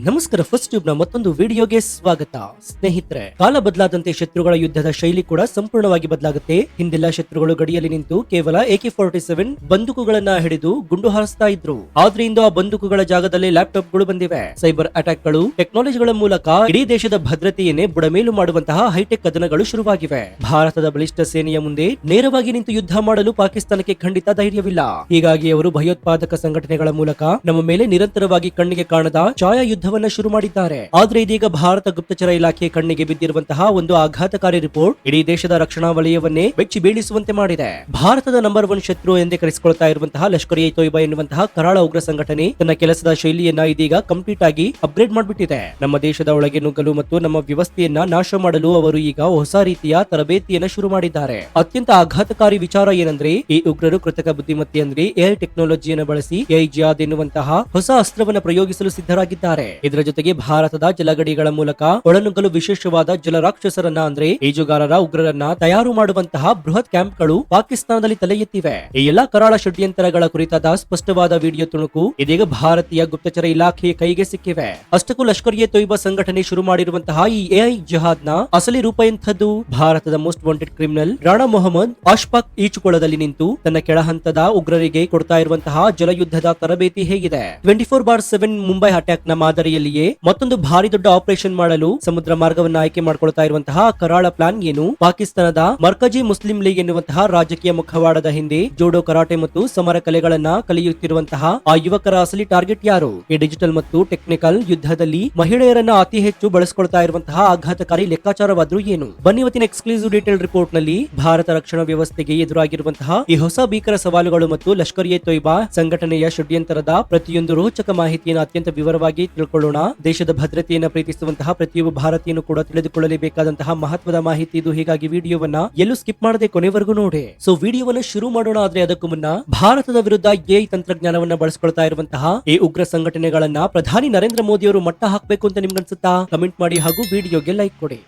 ನಮಸ್ಕಾರ. First tube ನ ಮತ್ತೊಂದು ವಿಡಿಯೋಗೆ ಸ್ವಾಗತ. ಸ್ನೇಹಿತರೆ, ಕಾಲ ಬದಲಾದಂತೆ ಶತ್ರುಗಳ ಯುದ್ಧದ ಶೈಲಿ ಕೂಡ ಸಂಪೂರ್ಣವಾಗಿ ಬದಲಾಗುತ್ತೆ. ಹಿಂದೆಲ್ಲ ಶತ್ರುಗಳು ಗಡಿಯಲ್ಲಿ ನಿಂತು ಕೇವಲ AK-47 ಬಂದೂಕುಗಳನ್ನ ಹಿಡಿದು ಗುಂಡು ಹಾರಿಸ್ತಾ ಇದ್ರು. ಆದ್ರೆ ಇಂದು ಆ ಬಂದೂಕುಗಳ ಜಾಗದಲ್ಲಿ ಲ್ಯಾಪ್ಟಾಪ್ ಗಳು ಬಂದಿವೆ. ಸೈಬರ್ ಅಟ್ಯಾಕ್ ಗಳು, ಟೆಕ್ನಾಲಜಿಗಳ ಮೂಲಕ ಇಡೀ ದೇಶದ ಭದ್ರತೆಯನ್ನೇ ಬುಡಮೇಲು ಮಾಡುವಂತಹ ಹೈಟೆಕ್ ಕದನಗಳು ಶುರುವಾಗಿವೆ. ಭಾರತದ ಬಲಿಷ್ಠ ಸೇನೆಯ ಮುಂದೆ ನೇರವಾಗಿ ನಿಂತು ಯುದ್ಧ ಮಾಡಲು ಪಾಕಿಸ್ತಾನಕ್ಕೆ ಖಂಡಿತ ಧೈರ್ಯವಿಲ್ಲ. ಹೀಗಾಗಿ ಅವರು ಭಯೋತ್ಪಾದಕ ಸಂಘಟನೆಗಳ ಮೂಲಕ ನಮ್ಮ ಮೇಲೆ ನಿರಂತರವಾಗಿ ಕಣ್ಣಿಗೆ ಕಾಣದ ಛಾಯಾ ಯುದ್ಧವನ್ನ ಶುರು ಮಾಡಿದ್ದಾರೆ. ಆದ್ರೆ ಇದೀಗ ಭಾರತ ಗುಪ್ತಚರ ಇಲಾಖೆ ಕಣ್ಣಿಗೆ ಬಿದ್ದಿರುವಂತಹ ಒಂದು ಆಘಾತಕಾರಿ ರಿಪೋರ್ಟ್ ಇಡೀ ದೇಶದ ರಕ್ಷಣಾ ವಲಯವನ್ನೇ ಬೆಚ್ಚಿ ಬೀಳಿಸುವಂತೆ ಮಾಡಿದೆ. ಭಾರತದ ನಂಬರ್ 1 ಶತ್ರು ಎಂದೇ ಕರೆಸಿಕೊಳ್ತಾ ಇರುವಂತಹ ಲಷ್ಕರ್-ಇ-ತೊಯ್ಬಾ ಎನ್ನುವಂತಹ ಕರಾಳ ಉಗ್ರ ಸಂಘಟನೆ ತನ್ನ ಕೆಲಸದ ಶೈಲಿಯನ್ನ ಇದೀಗ ಕಂಪ್ಲೀಟ್ ಆಗಿ ಅಪ್ಗ್ರೇಡ್ ಮಾಡಿಬಿಟ್ಟಿದೆ. ನಮ್ಮ ದೇಶದ ಒಳಗೆ ನುಗ್ಗಲು ಮತ್ತು ನಮ್ಮ ವ್ಯವಸ್ಥೆಯನ್ನ ನಾಶ ಮಾಡಲು ಅವರು ಈಗ ಹೊಸ ರೀತಿಯ ತರಬೇತಿಯನ್ನ ಶುರು ಮಾಡಿದ್ದಾರೆ. ಅತ್ಯಂತ ಆಘಾತಕಾರಿ ವಿಚಾರ ಏನಂದ್ರೆ, ಈ ಉಗ್ರರು ಕೃತಕ ಬುದ್ಧಿಮತ್ತೆ ಅಂದ್ರೆ AI ಟೆಕ್ನಾಲಜಿಯನ್ನು ಬಳಸಿ AI ಜಿಹಾದ್ ಎನ್ನುವಂತಹ ಹೊಸ ಅಸ್ತ್ರವನ್ನ ಪ್ರಯೋಗಿಸಲು ಸಿದ್ಧರಾಗಿದ್ದಾರೆ. ಇದರ ಜೊತೆಗೆ ಭಾರತದ ಜಲಗಡಿಗಳ ಮೂಲಕ ಒಳನುಗ್ಗಲು ವಿಶೇಷವಾದ ಜಲರಾಕ್ಷಸರನ್ನ ಅಂದ್ರೆ ಈಜುಗಾರರ ಉಗ್ರರನ್ನ ತಯಾರು ಮಾಡುವಂತಹ ಬೃಹತ್ ಕ್ಯಾಂಪ್ಗಳು ಪಾಕಿಸ್ತಾನದಲ್ಲಿ ತಲೆ ಎತ್ತಿವೆ. ಈ ಎಲ್ಲಾ ಕರಾಳ ಷಡ್ಯಂತರಗಳ ಕುರಿತಾದ ಸ್ಪಷ್ಟವಾದ ವಿಡಿಯೋ ತುಣುಕು ಇದೀಗ ಭಾರತೀಯ ಗುಪ್ತಚರ ಇಲಾಖೆಯ ಕೈಗೆ ಸಿಕ್ಕಿವೆ. ಅಷ್ಟಕ್ಕೂ ಲಷ್ಕರ್-ಇ-ತೊಯ್ಬಾ ಸಂಘಟನೆ ಶುರು ಮಾಡಿರುವಂತಹ ಈ AI ಜಿಹಾದ್ ನ ಅಸಲಿ ರೂಪ ಎಂಥದ್ದು? ಭಾರತದ most wanted criminal Rana Mohammad Ashfaq ಈಚುಕೊಳದಲ್ಲಿ ನಿಂತು ತನ್ನ ಕೆಳಹಂತದ ಉಗ್ರರಿಗೆ ಕೊಡ್ತಾ ಇರುವಂತಹ ಜಲಯುದ್ಧದ ತರಬೇತಿ ಹೇಗಿದೆ? 24/7 ಮುಂಬೈ ಅಟ್ಯಾಕ್ ನ ಮಾದರಿಯಲ್ಲಿಯೇ ಮತ್ತೊಂದು ಭಾರಿ ದೊಡ್ಡ ಆಪರೇಷನ್ ಮಾಡಲು ಸಮುದ್ರ ಮಾರ್ಗವನ್ನು ಆಯ್ಕೆ ಮಾಡಿಕೊಳ್ತಾ ಇರುವಂತಹ ಕರಾಳ ಪ್ಲಾನ್ ಏನು? ಪಾಕಿಸ್ತಾನದ ಮರ್ಕಜಿ ಮುಸ್ಲಿಂ ಲೀಗ್ ಎನ್ನುವಂತಹ ರಾಜಕೀಯ ಮುಖವಾಡದ ಹಿಂದೆ ಜೋಡೋ, ಕರಾಟೆ ಮತ್ತು ಸಮರ ಕಲೆಗಳನ್ನ ಕಲಿಯುತ್ತಿರುವಂತಹ ಆ ಯುವಕರ ಅಸಲಿ ಟಾರ್ಗೆಟ್ ಯಾರು? ಈ ಡಿಜಿಟಲ್ ಮತ್ತು ಟೆಕ್ನಿಕಲ್ ಯುದ್ಧದಲ್ಲಿ ಮಹಿಳೆಯರನ್ನ ಅತಿ ಹೆಚ್ಚು ಬಳಸಿಕೊಳ್ತಾ ಇರುವಂತಹ ಆಘಾತಕಾರಿ ಲೆಕ್ಕಾಚಾರವಾದ್ರೂ ಏನು? ಬನ್ನಿ ಇವತ್ತಿನ ಎಕ್ಸ್ಕ್ಲೂಸಿವ್ ಡೀಟೇಲ್ ರಿಪೋರ್ಟ್ ನಲ್ಲಿ ಭಾರತ ರಕ್ಷಣಾ ವ್ಯವಸ್ಥೆಗೆ ಎದುರಾಗಿರುವಂತಹ ಈ ಹೊಸ ಭೀಕರ ಸವಾಲುಗಳು ಮತ್ತು ಲಷ್ಕರ್-ಇ-ತೊಯ್ಬಾ ಸಂಘಟನೆಯ ಷಡ್ಯಂತರದ ಪ್ರತಿಯೊಂದು ರೋಚಕ ಮಾಹಿತಿಯನ್ನು ಅತ್ಯಂತ ವಿವರವಾಗಿ ತಿಳ್ಕೊಳ್ಳೋಣ. ದೇಶದ ಭದ್ರತೆಯನ್ನು ಪ್ರೀತಿಸುವಂತಹ ಪ್ರತಿಯೊಬ್ಬ ಭಾರತೀಯನು ಕೂಡ ತಿಳಿದುಕೊಳ್ಳಲೇಬೇಕಾದಂತಹ ಮಹತ್ವದ ಮಾಹಿತಿ ಇದು. ಹೀಗಾಗಿ ವಿಡಿಯೋವನ್ನ ಎಲ್ಲೂ ಸ್ಕಿಪ್ ಮಾಡದೆ ಕೊನೆವರೆಗೂ ನೋಡಿ. ಸೊ ವಿಡಿಯೋವನ್ನ ಶುರು ಮಾಡೋಣ. ಆದ್ರೆ ಅದಕ್ಕೂ ಮುನ್ನ, ಭಾರತದ ವಿರುದ್ಧ AI ತಂತ್ರಜ್ಞಾನವನ್ನ ಬಳಸಿಕೊಳ್ತಾ ಇರುವಂತಹ ಈ ಉಗ್ರ ಸಂಘಟನೆಗಳನ್ನ ಪ್ರಧಾನಿ ನರೇಂದ್ರ ಮೋದಿ ಅವರು ಮಟ್ಟ ಹಾಕಬೇಕು ಅಂತ ನಿಮ್ಗನ್ಸುತ್ತಾ? ಕಮೆಂಟ್ ಮಾಡಿ ಹಾಗೂ ವಿಡಿಯೋಗೆ ಲೈಕ್ ಕೊಡಿ.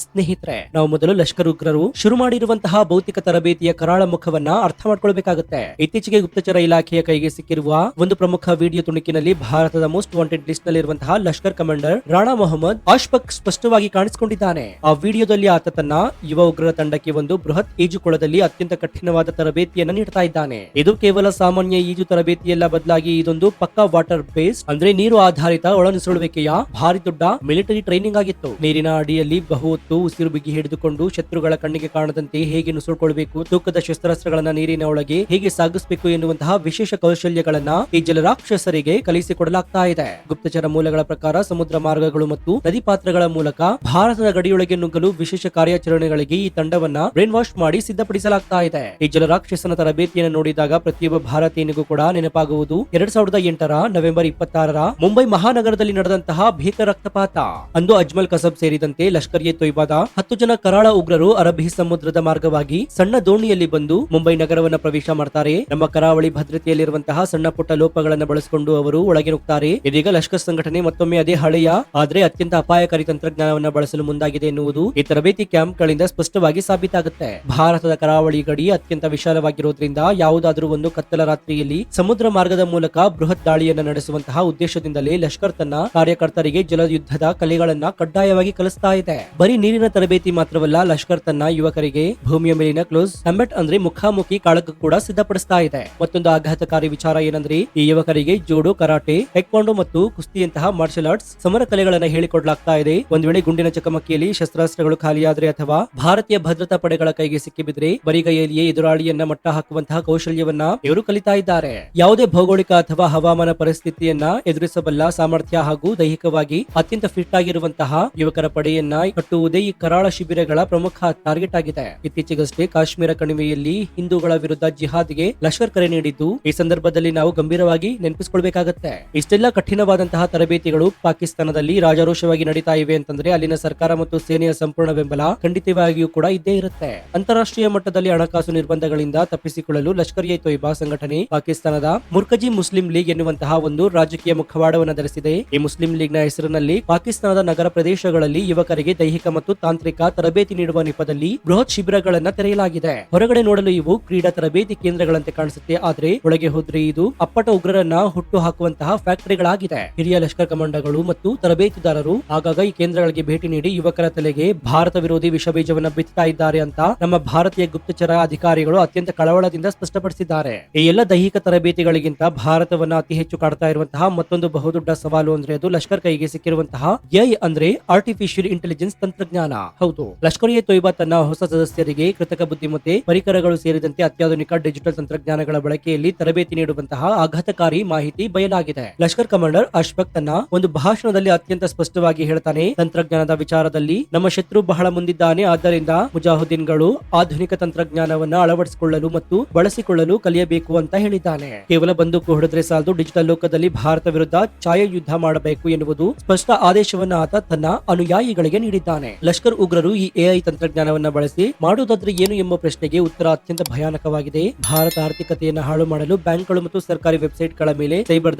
ಸ್ನೇಹಿತರೆ, ನಾವು ಮೊದಲು ಲಷ್ಕರ್ ಉಗ್ರರು ಶುರು ಮಾಡಿರುವಂತಹ ಭೌತಿಕ ತರಬೇತಿಯ ಕರಾಳ ಮುಖವನ್ನ ಅರ್ಥ ಮಾಡ್ಕೊಳ್ಬೇಕಾಗುತ್ತೆ. ಇತ್ತೀಚೆಗೆ ಗುಪ್ತಚರ ಇಲಾಖೆಯ ಕೈಗೆ ಸಿಕ್ಕಿರುವ ಒಂದು ಪ್ರಮುಖ ವಿಡಿಯೋ ತುಣುಕಿನಲ್ಲಿ ಭಾರತದ ಮೋಸ್ಟ್ ವಾಂಟೆಡ್ ಲಿಸ್ಟ್ ನಲ್ಲಿರುವಂತಹ ಲಷ್ಕರ್ ಕಮಾಂಡರ್ ರಾಣಾ ಮೊಹಮ್ಮದ್ ಅಶ್ಫಾಕ್ ಸ್ಪಷ್ಟವಾಗಿ ಕಾಣಿಸಿಕೊಂಡಿದ್ದಾನೆ. ಆ ವಿಡಿಯೋದಲ್ಲಿ ಆತ ತನ್ನ ಯುವ ಉಗ್ರರ ತಂಡಕ್ಕೆ ಒಂದು ಬೃಹತ್ ಈಜುಕೊಳದಲ್ಲಿ ಅತ್ಯಂತ ಕಠಿಣವಾದ ತರಬೇತಿಯನ್ನು ನೀಡ್ತಾ ಇದ್ದಾನೆ. ಇದು ಕೇವಲ ಸಾಮಾನ್ಯ ಈಜು ತರಬೇತಿಯಲ್ಲ, ಬದಲಾಗಿ ಇದೊಂದು ಪಕ್ಕಾ ವಾಟರ್ ಬೇಸ್ ಅಂದ್ರೆ ನೀರು ಆಧಾರಿತ ಒಳನುಸುಳುವಿಕೆಯ ಭಾರಿ ದೊಡ್ಡ ಮಿಲಿಟರಿ ಟ್ರೈನಿಂಗ್ ಆಗಿತ್ತು. ನೀರಿನ ಅಡಿಯಲ್ಲಿ ಬಹು ಉಸಿರು ಬಿಗಿ ಹಿಡಿದುಕೊಂಡು ಶತ್ರುಗಳ ಕಣ್ಣಿಗೆ ಕಾಣದಂತೆ ಹೇಗೆ ನುಸುಳ್ಕೊಳ್ಬೇಕು, ತೂಕದ ಶಸ್ತ್ರಾಸ್ತ್ರಗಳನ್ನ ನೀರಿನ ಒಳಗೆ ಹೇಗೆ ಸಾಗಿಸಬೇಕು ಎನ್ನುವಂತಹ ವಿಶೇಷ ಕೌಶಲ್ಯಗಳನ್ನ ಈ ಜಲರಾಕ್ಷಸರಿಗೆ ಕಲಿಸಿಕೊಡಲಾಗ್ತಾ ಇದೆ. ಗುಪ್ತಚರ ಮೂಲಗಳ ಪ್ರಕಾರ ಸಮುದ್ರ ಮಾರ್ಗಗಳು ಮತ್ತು ನದಿ ಪಾತ್ರಗಳ ಮೂಲಕ ಭಾರತದ ಗಡಿಯೊಳಗೆ ನುಗ್ಗಲು ವಿಶೇಷ ಕಾರ್ಯಾಚರಣೆಗಳಿಗೆ ಈ ತಂಡವನ್ನ ಬ್ರೇನ್ ವಾಶ್ ಮಾಡಿ ಸಿದ್ಧಪಡಿಸಲಾಗ್ತಾ ಇದೆ. ಈ ಜಲರಾಕ್ಷಸನ ತರಬೇತಿಯನ್ನು ನೋಡಿದಾಗ ಪ್ರತಿಯೊಬ್ಬ ಭಾರತೀಯನಿಗೂ ಕೂಡ ನೆನಪಾಗುವುದು 2008 ನವೆಂಬರ್ 26 ಮುಂಬೈ ಮಹಾನಗರದಲ್ಲಿ ನಡೆದಂತಹ ಭೀಕರ ರಕ್ತಪಾತ. ಅಂದು ಅಜ್ಮಲ್ ಕಸಬ್ ಸೇರಿದಂತೆ ಲಷ್ಕರ್-ಇ-ತೊಯ್ಬಾದ 10 ಜನ ಕರಾಳ ಉಗ್ರರು ಅರಬ್ಬಿ ಸಮುದ್ರದ ಮಾರ್ಗವಾಗಿ ಸಣ್ಣ ದೋಣಿಯಲ್ಲಿ ಬಂದು ಮುಂಬೈ ನಗರವನ್ನ ಪ್ರವೇಶ ಮಾಡ್ತಾರೆ. ನಮ್ಮ ಕರಾವಳಿ ಭದ್ರತೆಯಲ್ಲಿರುವಂತಹ ಸಣ್ಣ ಪುಟ್ಟ ಲೋಪಗಳನ್ನ ಬಳಸಿಕೊಂಡು ಅವರು ಒಳಗೆ ನುಗ್ತಾರೆ. ಇದೀಗ ಲಷ್ಕರ್ ಸಂಘಟನೆ ಮತ್ತೊಮ್ಮೆ ಅದೇ ಹಳೆಯ ಆದ್ರೆ ಅತ್ಯಂತ ಅಪಾಯಕಾರಿ ತಂತ್ರಜ್ಞಾನವನ್ನ ಬಳಸಲು ಮುಂದಾಗಿದೆ ಎನ್ನುವುದು ಈ ತರಬೇತಿ ಕ್ಯಾಂಪ್ ಗಳಿಂದ ಸ್ಪಷ್ಟವಾಗಿ ಸಾಬೀತಾಗುತ್ತೆ. ಭಾರತದ ಕರಾವಳಿ ಗಡಿ ಅತ್ಯಂತ ವಿಶಾಲವಾಗಿರೋದ್ರಿಂದ ಯಾವುದಾದ್ರೂ ಒಂದು ಕತ್ತಲ ರಾತ್ರಿಯಲ್ಲಿ ಸಮುದ್ರ ಮಾರ್ಗದ ಮೂಲಕ ಬೃಹತ್ ದಾಳಿಯನ್ನ ನಡೆಸುವಂತಹ ಉದ್ದೇಶದಿಂದಲೇ ಲಷ್ಕರ್ ತನ್ನ ಕಾರ್ಯಕರ್ತರಿಗೆ ಜಲ ಯುದ್ಧದ ಕಲೆಗಳನ್ನ ಕಡ್ಡಾಯವಾಗಿ ಕಲಿಸ್ತಾ ಇದೆ. ಬರೀ ನೀರಿನ ತರಬೇತಿ ಮಾತ್ರವಲ್ಲ, ಲಷ್ಕರ್ ತನ್ನ ಯುವಕರಿಗೆ ಭೂಮಿಯ ಮೇಲಿನ ಕ್ಲೋಸ್ ಕಂಬ್ಯಾಟ್ ಅಂದ್ರೆ ಮುಖಾಮುಖಿ ಕಾಳಗ ಕೂಡ ಸಿದ್ಧಪಡಿಸ್ತಾ ಇದೆ. ಮತ್ತೊಂದು ಆಘಾತಕಾರಿ ವಿಚಾರ ಏನಂದ್ರೆ, ಈ ಯುವಕರಿಗೆ ಜೋಡೋ, ಕರಾಟೆ, ಟೆಕ್ವಾಂಡೋ ಮತ್ತು ಕುಸ್ತಿಯಂತಹ ಮಾರ್ಷಲ್ ಆರ್ಟ್ಸ್ ಸಮರ ಕಲೆಗಳನ್ನ ಹೇಳಿಕೊಡ್ಲಾಗ್ತಾ ಇದೆ. ಒಂದ್ ವೇಳೆ ಗುಂಡಿನ ಚಕಮಕಿಯಲ್ಲಿ ಶಸ್ತ್ರಾಸ್ತ್ರಗಳು ಖಾಲಿಯಾದ್ರೆ ಅಥವಾ ಭಾರತೀಯ ಭದ್ರತಾ ಪಡೆಗಳ ಕೈಗೆ ಸಿಕ್ಕಿಬಿದ್ರೆ ಬರಿಗೈಯಲ್ಲಿಯೇ ಎದುರಾಳಿಯನ್ನ ಮಟ್ಟ ಹಾಕುವಂತಹ ಕೌಶಲ್ಯವನ್ನ ಇವರು ಕಲಿತಾ ಇದ್ದಾರೆ. ಯಾವುದೇ ಭೌಗೋಳಿಕ ಅಥವಾ ಹವಾಮಾನ ಪರಿಸ್ಥಿತಿಯನ್ನ ಎದುರಿಸಬಲ್ಲ ಸಾಮರ್ಥ್ಯ ಹಾಗೂ ದೈಹಿಕವಾಗಿ ಅತ್ಯಂತ ಫಿಟ್ ಆಗಿರುವಂತಹ ಯುವಕರ ಪಡೆಯನ್ನ ಕಟ್ಟುವುದೇ ಈ ಕರಾಳ ಶಿಬಿರಗಳ ಪ್ರಮುಖ ಟಾರ್ಗೆಟ್ ಆಗಿದೆ. ಇತ್ತೀಚೆಗಷ್ಟೇ ಕಾಶ್ಮೀರ ಕಣಿವೆಯಲ್ಲಿ ಹಿಂದೂಗಳ ವಿರುದ್ಧ ಜಿಹಾದ್ಗೆ ಲಷ್ಕರ್ ಕರೆ ನೀಡಿದ್ದು ಈ ಸಂದರ್ಭದಲ್ಲಿ ನಾವು ಗಂಭೀರವಾಗಿ ನೆನಪಿಸಿಕೊಳ್ಬೇಕಾಗತ್ತೆ. ಇಷ್ಟೆಲ್ಲ ಕಠಿಣವಾದಂತಹ ತರಬೇತಿಗಳು ಪಾಕಿಸ್ತಾನದಲ್ಲಿ ರಾಜಾರೋಷವಾಗಿ ನಡೀತಾ ಇವೆ ಅಂತಂದ್ರೆ ಅಲ್ಲಿನ ಸರ್ಕಾರ ಮತ್ತು ಸೇನೆಯ ಸಂಪೂರ್ಣ ಬೆಂಬಲ ಖಂಡಿತವಾಗಿಯೂ ಕೂಡ ಇದ್ದೇ ಇರುತ್ತೆ. ಅಂತಾರಾಷ್ಟ್ರೀಯ ಮಟ್ಟದಲ್ಲಿ ಹಣಕಾಸು ನಿರ್ಬಂಧಗಳಿಂದ ತಪ್ಪಿಸಿಕೊಳ್ಳಲು ಲಷ್ಕರ್-ಇ-ತೊಯ್ಬಾ ಸಂಘಟನೆ ಪಾಕಿಸ್ತಾನದ ಮುರ್ಕಜಿ ಮುಸ್ಲಿಂ ಲೀಗ್ ಎನ್ನುವಂತಹ ಒಂದು ರಾಜಕೀಯ ಮುಖವಾಡವನ್ನು ಧರಿಸಿದೆ. ಈ ಮುಸ್ಲಿಂ ಲೀಗ್ ನ ಹೆಸರಿನಲ್ಲಿ ಪಾಕಿಸ್ತಾನದ ನಗರ ಪ್ರದೇಶಗಳಲ್ಲಿ ಯುವಕರಿಗೆ ದೈಹಿಕ ಮತ್ತು ತಾಂತ್ರಿಕ ತರಬೇತಿ ನೀಡುವ ನೆಪದಲ್ಲಿ ಬೃಹತ್ ಶಿಬಿರಗಳನ್ನ ತೆರೆಯಲಾಗಿದೆ. ಹೊರಗಡೆ ನೋಡಲು ಇವು ಕ್ರೀಡಾ ತರಬೇತಿ ಕೇಂದ್ರಗಳಂತೆ ಕಾಣಿಸುತ್ತೆ, ಆದ್ರೆ ಒಳಗೆ ಹೋದ್ರೆ ಇದು ಅಪ್ಪಟ ಉಗ್ರರನ್ನ ಹುಟ್ಟು ಹಾಕುವಂತಹ ಫ್ಯಾಕ್ಟರಿಗಳಾಗಿದೆ. ಹಿರಿಯ ಲಷ್ಕರ್ ಕಮಾಂಡೋಗಳು ಮತ್ತು ತರಬೇತಿದಾರರು ಆಗಾಗ ಈ ಕೇಂದ್ರಗಳಿಗೆ ಭೇಟಿ ನೀಡಿ ಯುವಕರ ತಲೆಗೆ ಭಾರತ ವಿರೋಧಿ ವಿಷಬೀಜವನ್ನ ಬಿತ್ತಾ ಇದ್ದಾರೆ ಅಂತ ನಮ್ಮ ಭಾರತೀಯ ಗುಪ್ತಚರ ಅಧಿಕಾರಿಗಳು ಅತ್ಯಂತ ಕಳವಳದಿಂದ ಸ್ಪಷ್ಟಪಡಿಸಿದ್ದಾರೆ. ಈ ಎಲ್ಲ ದೈಹಿಕ ತರಬೇತಿಗಳಿಗಿಂತ ಭಾರತವನ್ನ ಅತಿ ಹೆಚ್ಚು ಕಾಡ್ತಾ ಇರುವಂತಹ ಮತ್ತೊಂದು ಬಹುದೊಡ್ಡ ಸವಾಲು ಅಂದ್ರೆ ಅದು ಲಷ್ಕರ್ ಕೈಗೆ ಸಿಕ್ಕಿರುವಂತಹ ಎಐ ಅಂದ್ರೆ ಆರ್ಟಿಫಿಷಿಯಲ್ ಇಂಟೆಲಿಜೆನ್ಸ್ ತಂತ್ರಜ್ಞಾನ. ಹೌದು, ಲಷ್ಕರ್ ಎ ತೊಯ್ಬಾ ತನ್ನ ಹೊಸ ಸದಸ್ಯರಿಗೆ ಕೃತಕ ಬುದ್ಧಿಮತ್ತೆ, ಪರಿಕರಗಳು ಸೇರಿದಂತೆ ಅತ್ಯಾಧುನಿಕ ಡಿಜಿಟಲ್ ತಂತ್ರಜ್ಞಾನಗಳ ಬಳಕೆಯಲ್ಲಿ ತರಬೇತಿ ನೀಡುವಂತಹ ಆಘಾತಕಾರಿ ಮಾಹಿತಿ ಬಯಲಾಗಿದೆ. ಲಷ್ಕರ್ ಕಮಾಂಡರ್ ಅಶ್ಫಕ್ ತನ್ನ ಒಂದು ಭಾಷಣದಲ್ಲಿ ಅತ್ಯಂತ ಸ್ಪಷ್ಟವಾಗಿ ಹೇಳ್ತಾನೆ, ತಂತ್ರಜ್ಞಾನದ ವಿಚಾರದಲ್ಲಿ ನಮ್ಮ ಶತ್ರು ಬಹಳ ಮುಂದಿದ್ದಾನೆ, ಆದ್ದರಿಂದ ಮುಜಾಹಿದೀನ್ಗಳು ಆಧುನಿಕ ತಂತ್ರಜ್ಞಾನವನ್ನ ಅಳವಡಿಸಿಕೊಳ್ಳಲು ಮತ್ತು ಬಳಸಿಕೊಳ್ಳಲು ಕಲಿಯಬೇಕು ಅಂತ ಹೇಳಿದ್ದಾನೆ. ಕೇವಲ ಬಂದೂಕು ಹೊಡೆದ್ರೆ ಸಾಲದು, ಡಿಜಿಟಲ್ ಲೋಕದಲ್ಲಿ ಭಾರತ ವಿರುದ್ಧ ಛಾಯಾ ಯುದ್ಧ ಮಾಡಬೇಕು ಎನ್ನುವುದು ಸ್ಪಷ್ಟ ಆದೇಶವನ್ನ ಆತ ತನ್ನ ಅನುಯಾಯಿಗಳಿಗೆ ನೀಡಿದ್ದಾನೆ. ಲಷ್ಕರ್ ಉಗ್ರರು ಈ ಎಐ ತಂತ್ರಜ್ಞಾನವನ್ನ ಬಳಸಿ ಮಾಡುವುದಾದ್ರೆ ಏನು ಎಂಬ ಪ್ರಶ್ನೆಗೆ ಉತ್ತರ ಅತ್ಯಂತ ಭಯಾನಕವಾಗಿದೆ. ಭಾರತ ಆರ್ಥಿಕತೆಯನ್ನು ಹಾಳು ಮಾಡಲು ಬ್ಯಾಂಕ್ಗಳು ಮತ್ತು ಸರ್ಕಾರಿ ವೆಬ್ಸೈಟ್ ಗಳ ಮೇಲೆ ಸೈಬರ್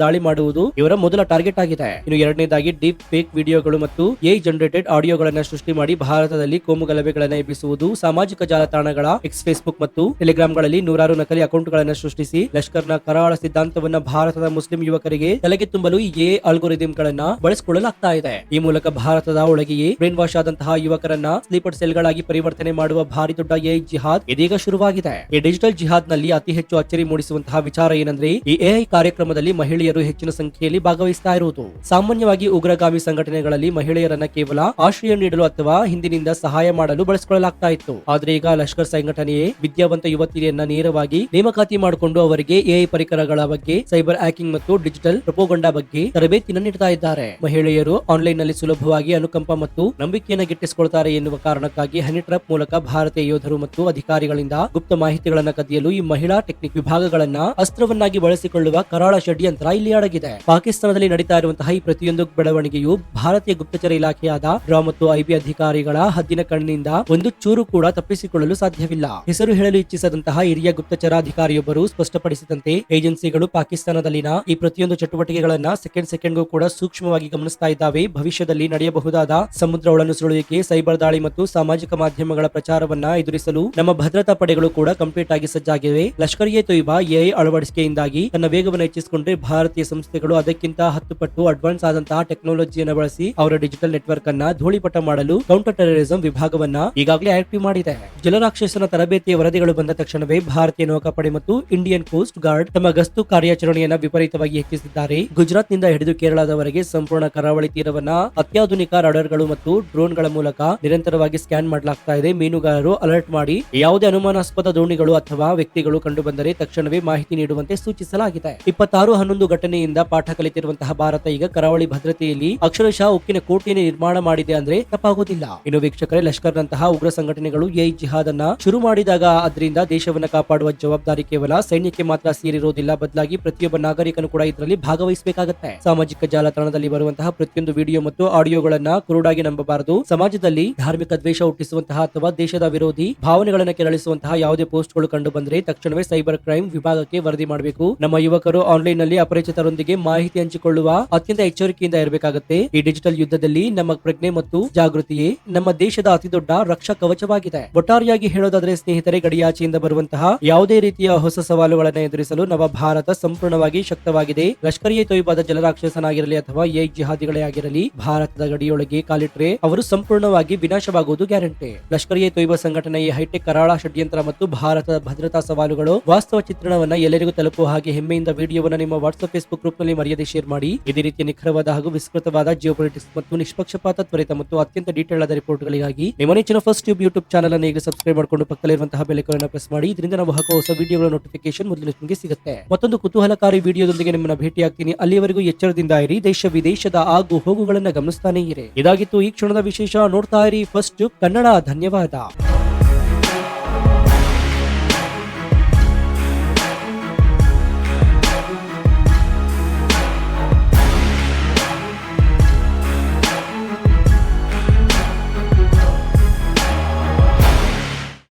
ದಾಳಿ ಮಾಡುವುದು ಇವರ ಮೊದಲ ಟಾರ್ಗೆಟ್ ಆಗಿದೆ. ಇನ್ನು ಎರಡನೇದಾಗಿ ಡೀಪ್ ಫೇಕ್ ವಿಡಿಯೋಗಳು ಮತ್ತು ಎಐ ಜನರೇಟೆಡ್ ಆಡಿಯೋಗಳನ್ನ ಸೃಷ್ಟಿ ಮಾಡಿ ಭಾರತದಲ್ಲಿ ಕೋಮು ಗಲಭೆಗಳನ್ನ ಎಬ್ಬಿಸುವುದು. ಸಾಮಾಜಿಕ ಜಾಲತಾಣಗಳ ಎಕ್ಸ್, ಫೇಸ್ಬುಕ್ ಮತ್ತು ಟೆಲಿಗ್ರಾಂಗಳಲ್ಲಿ ನೂರಾರು ನಕಲಿ ಅಕೌಂಟ್ಗಳನ್ನು ಸೃಷ್ಟಿಸಿ ಲಷ್ಕರ್ನ ಕರಾಳ ಸಿದ್ಧಾಂತವನ್ನ ಭಾರತದ ಮುಸ್ಲಿಂ ಯುವಕರಿಗೆ ತಲೆಗೆ ತುಂಬಲು ಈ ಎಐ ಅಲ್ಗೋರಿದಮ್ ಗಳನ್ನ ಬಳಸಿಕೊಳ್ಳಲಾಗ್ತಾ ಇದೆ. ಈ ಮೂಲಕ ಭಾರತದ ಒಳಗೆಯೇ ಬ್ರೈನ್ ವಾಶ್ ಆದಂತಹ ಯುವಕರನ್ನ ಸ್ಲೀಪರ್ ಸೆಲ್ ಗಳಾಗಿ ಪರಿವರ್ತನೆ ಮಾಡುವ ಭಾರಿ ದೊಡ್ಡ ಎಐ ಜಿಹಾದ್ ಇದೀಗ ಶುರುವಾಗಿದೆ. ಈ ಡಿಜಿಟಲ್ ಜಿಹಾದ್ ನಲ್ಲಿ ಅತಿ ಹೆಚ್ಚು ಅಚ್ಚರಿ ಮೂಡಿಸುವಂತಹ ವಿಚಾರ ಏನಂದ್ರೆ, ಈ ಎಐ ಕಾರ್ಯಕ್ರಮದಲ್ಲಿ ಮಹಿಳೆಯರು ಹೆಚ್ಚಿನ ಸಂಖ್ಯೆಯಲ್ಲಿ ಭಾಗವಹಿಸ್ತಾ ಇರುವುದು. ಸಾಮಾನ್ಯವಾಗಿ ಉಗ್ರಗಾಮಿ ಸಂಘಟನೆಗಳಲ್ಲಿ ಮಹಿಳೆಯರನ್ನ ಕೇವಲ ಆಶ್ರಯ ನೀಡಲು ಅಥವಾ ಹಿಂದಿನಿಂದ ಸಹಾಯ ಮಾಡಲು ಬಳಸಿಕೊಳ್ಳಲಾಗ್ತಾ ಇತ್ತು. ಆದ್ರೆ ಈಗ ಲಷ್ಕರ್ ಸಂಘಟನೆಯೇ ವಿದ್ಯಾವಂತ ಯುವತಿಯರನ್ನ ನೇರವಾಗಿ ನೇಮಕಾತಿ ಮಾಡಿಕೊಂಡು ಅವರಿಗೆ ಎಐ ಪರಿಕರಗಳ ಬಗ್ಗೆ, ಸೈಬರ್ ಹ್ಯಾಕಿಂಗ್ ಮತ್ತು ಡಿಜಿಟಲ್ ಪ್ರೊಪೋಗಂಡಾ ಬಗ್ಗೆ ತರಬೇತಿಯನ್ನು ನೀಡ್ತಾ ಇದ್ದಾರೆ. ಮಹಿಳೆಯರು ಆನ್ಲೈನ್ ನಲ್ಲಿ ಸುಲಭವಾಗಿ ಅನುಕಂಪ ಮತ್ತು ನಂಬಿಕೆಯನ್ನು ಗಿಟ್ಟಿಸಿಕೊಳ್ತಾರೆ ಎನ್ನುವ ಕಾರಣಕ್ಕಾಗಿ ಹನಿ ಟ್ರ್ಯಾಪ್ ಮೂಲಕ ಭಾರತೀಯ ಯೋಧರು ಮತ್ತು ಅಧಿಕಾರಿಗಳಿಂದ ಗುಪ್ತ ಮಾಹಿತಿಗಳನ್ನ ಕದಿಯಲು ಈ ಮಹಿಳಾ ಟೆಕ್ನಿಕ್ ವಿಭಾಗಗಳನ್ನ ಅಸ್ತ್ರವನ್ನಾಗಿ ಬಳಸಿಕೊಳ್ಳುವ ಕರಾಳ ಷಡ್ಯಂತ್ರ ಇಲ್ಲಿ ಅಡಗಿದೆ. ಪಾಕಿಸ್ತಾನದಲ್ಲಿ ನಡೀತಾ ಇರುವಂತಹ ಈ ಪ್ರತಿಯೊಂದು ಬೆಳವಣಿಗೆಯು ಭಾರತೀಯ ಗುಪ್ತಚರ ಇಲಾಖೆಯಾದ ರಾ ಮತ್ತು ಐಬಿ ಅಧಿಕಾರಿಗಳ ಹದ್ದಿನ ಕಣ್ಣಿನಿಂದ ಒಂದು ಚೂರು ಕೂಡ ತಪ್ಪಿಸಿಕೊಳ್ಳಲು ಸಾಧ್ಯವಿಲ್ಲ. ಹೆಸರು ಹೇಳಲು ಇಚ್ಛಿಸದಂತಹ ಹಿರಿಯ ಗುಪ್ತಚರ ಅಧಿಕಾರಿಯೊಬ್ಬರು ಸ್ಪಷ್ಟಪಡಿಸಿದಂತೆ, ಏಜೆನ್ಸಿಗಳು ಪಾಕಿಸ್ತಾನದಲ್ಲಿನ ಈ ಪ್ರತಿಯೊಂದು ಚಟುವಟಿಕೆಗಳನ್ನ ಸೆಕೆಂಡ್ಗೂ ಕೂಡ ಸೂಕ್ಷ್ಮವಾಗಿ ಗಮನಿಸ್ತಾ ಇದ್ದಾವೆ. ಭವಿಷ್ಯದಲ್ಲಿ ನಡೆಯಬಹುದಾದ ಸಮುದ್ರ ಒಳನುಸುಳುವಿಕೆ, ಸೈಬರ್ ದಾಳಿ ಮತ್ತು ಸಾಮಾಜಿಕ ಮಾಧ್ಯಮಗಳ ಪ್ರಚಾರವನ್ನ ಎದುರಿಸಲು ನಮ್ಮ ಭದ್ರತಾ ಪಡೆಗಳು ಕೂಡ ಕಂಪ್ಲೀಟ್ ಆಗಿ ಸಜ್ಜಾಗಿವೆ. ಲಷ್ಕರ್ ಎ ತೊಯ್ಬಾ ಎಐ ಅಳವಡಿಕೆಯಿಂದಾಗಿ ತನ್ನ ವೇಗವನ್ನು ಹೆಚ್ಚಿಸಿಕೊಂಡ್ರೆ ಭಾರತೀಯ ಸಂಸ್ಥೆಗಳು ಅದಕ್ಕಿಂತ 10 ಪಟ್ಟು ಅಡ್ವಾನ್ಸ್ ಆದಂತಹ ಟೆಕ್ನಾಲಜಿಯನ್ನು ಬಳಸಿ ಅವರ ಡಿಜಿಟಲ್ ನೆಟ್ವರ್ಕ್ ಅನ್ನ ಧೂಳಿಪಟ ಮಾಡಲು ಕೌಂಟರ್ ಟೆರರಿಸಂ ವಿಭಾಗವನ್ನ ಈಗಾಗಲೇ ಆಕ್ಟಿವ್ ಮಾಡಿದೆ. ಜಲರಾಕ್ಷಸನ ತರಬೇತಿಯ ವರದಿಗಳು ಬಂದ ತಕ್ಷಣವೇ ಭಾರತೀಯ ನೌಕಾಪಡೆ ಮತ್ತು ಇಂಡಿಯನ್ ಕೋಸ್ಟ್ ಗಾರ್ಡ್ ತಮ್ಮ ಗಸ್ತು ಕಾರ್ಯಾಚರಣೆಯನ್ನ ವಿಪರೀತವಾಗಿ ಹೆಚ್ಚಿಸಿದ್ದಾರೆ. ಗುಜರಾತ್ ನಿಂದ ಹಿಡಿದು ಕೇರಳದವರೆಗೆ ಸಂಪೂರ್ಣ ಕರಾವಳಿ ತೀರವನ್ನ ಅತ್ಯಾಧುನಿಕ ರಾಡರ್ಗಳು ಮತ್ತು ಡ್ರೋನ್ಗಳ ಮೂಲಕ ನಿರಂತರವಾಗಿ ಸ್ಕ್ಯಾನ್ ಮಾಡಲಾಗ್ತಾ ಇದೆ. ಮೀನುಗಾರರು ಅಲರ್ಟ್ ಮಾಡಿ ಯಾವುದೇ ಅನುಮಾನಾಸ್ಪದ ದೋಣಿಗಳು ಅಥವಾ ವ್ಯಕ್ತಿಗಳು ಕಂಡು ಬಂದರೆ ತಕ್ಷಣವೇ ಮಾಹಿತಿ ನೀಡುವಂತೆ ಸೂಚಿಸಲಾಗಿದೆ. 26/11 ಘಟನೆಯಿಂದ ಪಾಠ ಕಲಿತಿರುವಂತಹ ಭಾರತ ಈಗ ಕರಾವಳಿ ಭದ್ರತೆಯಲ್ಲಿ ಅಕ್ಷರಶಃ ಉಕ್ಕಿನ ಕೋಟೆಯನ್ನು ನಿರ್ಮಾಣ ಮಾಡಿದೆ ಅಂದ್ರೆ ತಪ್ಪಾಗುವುದಿಲ್ಲ. ಇನ್ನು ವೀಕ್ಷಕರೇ, ಲಷ್ಕರ್ ನಂತಹ ಉಗ್ರ ಸಂಘಟನೆಗಳು ಎಐ ಜಿಹಾದ್ ಅನ್ನ ಶುರು ಮಾಡಿದಾಗ ಅದರಿಂದ ದೇಶವನ್ನ ಕಾಪಾಡುವ ಜವಾಬ್ದಾರಿ ಕೇವಲ ಸೈನ್ಯಕ್ಕೆ ಮಾತ್ರ ಸೇರಿರುವುದಿಲ್ಲ, ಬದಲಾಗಿ ಪ್ರತಿಯೊಬ್ಬ ನಾಗರಿಕನು ಕೂಡ ಇದರಲ್ಲಿ ಭಾಗವಹಿಸಬೇಕಾಗುತ್ತೆ. ಸಾಮಾಜಿಕ ಜಾಲತಾಣದಲ್ಲಿ ಬರುವಂತಹ ಪ್ರತಿಯೊಂದು ವಿಡಿಯೋ ಮತ್ತು ಆಡಿಯೋಗಳನ್ನ ಕುರುಡಾಗಿ ನಂಬಬಾರದು. ಸಮಾಜದಲ್ಲಿ ಧಾರ್ಮಿಕ ದ್ವೇಷ ಹುಟ್ಟಿಸುವಂತಹ ಅಥವಾ ದೇಶದ ವಿರೋಧಿ ಭಾವನೆಗಳನ್ನ ಕೆರಳಿಸುವಂತಹ ಯಾವುದೇ ಪೋಸ್ಟ್ಗಳು ಕಂಡು ಬಂದ್ರೆ ತಕ್ಷಣವೇ ಸೈಬರ್ ಕ್ರೈಮ್ ವಿಭಾಗಕ್ಕೆ ವರದಿ ಮಾಡಬೇಕು. ನಮ್ಮ ಯುವಕರು ಆನ್ಲೈನ್ ನಲ್ಲಿ ಅಪರಿಚಿತರೊಂದಿಗೆ ಮಾಹಿತಿ ಹಂಚಿಕೊಳ್ಳುವ ಅತ್ಯಂತ ಎಚ್ಚರಿಕೆಯಿಂದ ಇರಬೇಕಾಗುತ್ತೆ. ಈ ಡಿಜಿಟಲ್ ಯುದ್ಧದಲ್ಲಿ ನಮ್ಮ ಪ್ರಜ್ಞೆ ಮತ್ತು ಜಾಗೃತಿಯೇ ನಮ್ಮ ದೇಶದ ಅತಿದೊಡ್ಡ ರಕ್ಷಾ ಕವಚವಾಗಿದೆ. ಒಟ್ಟಾರೆಯಾಗಿ ಹೇಳೋದಾದ್ರೆ ಸ್ನೇಹಿತರೆ, ಗಡಿಯಾಚೆಯಿಂದ ಬರುವಂತಹ ಯಾವುದೇ ರೀತಿಯ ಹೊಸ ಸವಾಲುಗಳನ್ನು ಎದುರಿಸಲು ನವ ಭಾರತ ಸಂಪೂರ್ಣವಾಗಿ ಶಕ್ತವಾಗಿದೆ. ಲಷ್ಕರ್ ಎ ತೊಯ್ಬಾದ ಜಲರಾಕ್ಷಸನಾಗಿರಲಿ ಅಥವಾ ಎಐ ಜಿಹಾದಿಗಳೇ ಆಗಿರಲಿ, ಭಾರತದ ಗಡಿಯೊಳಗೆ ಕಾಲಿಟ್ರೆ ಅವರು ಸಂಪೂರ್ಣವಾಗಿ ವಿನಾಶವಾಗುವುದು ಗ್ಯಾರಂಟಿ. ಲಷ್ಕರ್ ಎ ತೊಯ್ಬಾ ಸಂಘಟನೆಯ ಹೈಟೆಕ್ ಕರಾಳ ಷಡ್ಯಂತ್ರ ಮತ್ತು ಭಾರತದ ಭದ್ರತಾ ಸವಾಲುಗಳು ವಾಸ್ತವ ಚಿತ್ರಣವನ್ನ ಎಲ್ಲರಿಗೂ ತಲುಪುವ ಹಾಗೆ ಹೆಮ್ಮೆಯಿಂದ ವಿಡಿಯೋವನ್ನ ನಿಮ್ಮ ವಾಟ್ಸ್ಆಪ್, ಫೇಸ್ಬುಕ್ ಗ್ರೂಪ್ ನಲ್ಲಿ ಮರ್ಯಾದೆ ಶೇರ್ ಮಾಡಿ. ಇದೇ ರೀತಿಯ ನಿಖರವಾದ ಹಾಗೂ ವಿಸ್ತೃತವಾದ ಜಿಯೋಪೊಲಿಟಿಕ್ಸ್ ಮತ್ತು ನಿಷ್ಪಕ್ಷಪಾತ, ತ್ವರಿತ ಮತ್ತು ಅತ್ಯಂತ ಡೀಟೇಲ್ ಆದ ರಿಪೋರ್ಟ್ ಗಳಿಗಾಗಿ ನಿಮ್ಮ ನೆಚ್ಚಿನ ಫಸ್ಟ್ ಟ್ಯೂಬ್ ಯೂಟ್ಯೂಬ್ ಚಾನಲ್ ಅನ್ನು ಈಗ ಸಬ್ಸ್ಕ್ರೈಬ್ ಮಾಡಿಕೊಂಡು ಪಕ್ಕದಲ್ಲಿರುವಂತಹ ಬೆಲ್ ಐಕಾನ್ ಅನ್ನು ಪ್ರೆಸ್ ಮಾಡಿ. ಇದರಿಂದ ನಾವು ಹಾಕುವ ಹೊಸ ವಿಡಿಯೋಗಳ ನೋಟಿಫಿಕೇಶನ್ ಮೊದಲು ನಿಮಗೆ ಸಿಗುತ್ತೆ. ಮತ್ತೊಂದು ಕುತೂಹಲಕಾರಿ ವಿಡಿಯೋದೊಂದಿಗೆ ನಿಮ್ಮನ್ನ ಭೇಟಿಯಾಗ್ತೀನಿ. ಅಲ್ಲಿಯವರೆಗೂ ಎಚ್ಚರದಿಂದ ಇರಿ, ದೇಶ ವಿದೇಶದ ಆಗು ಹೋಗುಗಳನ್ನ ಗಮನಿಸ್ತಾನೆ ಇರಿ. ಇದಾಗಿತ್ತು ಈ ಕ್ಷಣದ ವಿಶೇಷ. ನೋಡ್ತಾ ಇರಿ ಫಸ್ಟ್ ಟ್ಯೂಬ್ ಕನ್ನಡ. ಧನ್ಯವಾದ.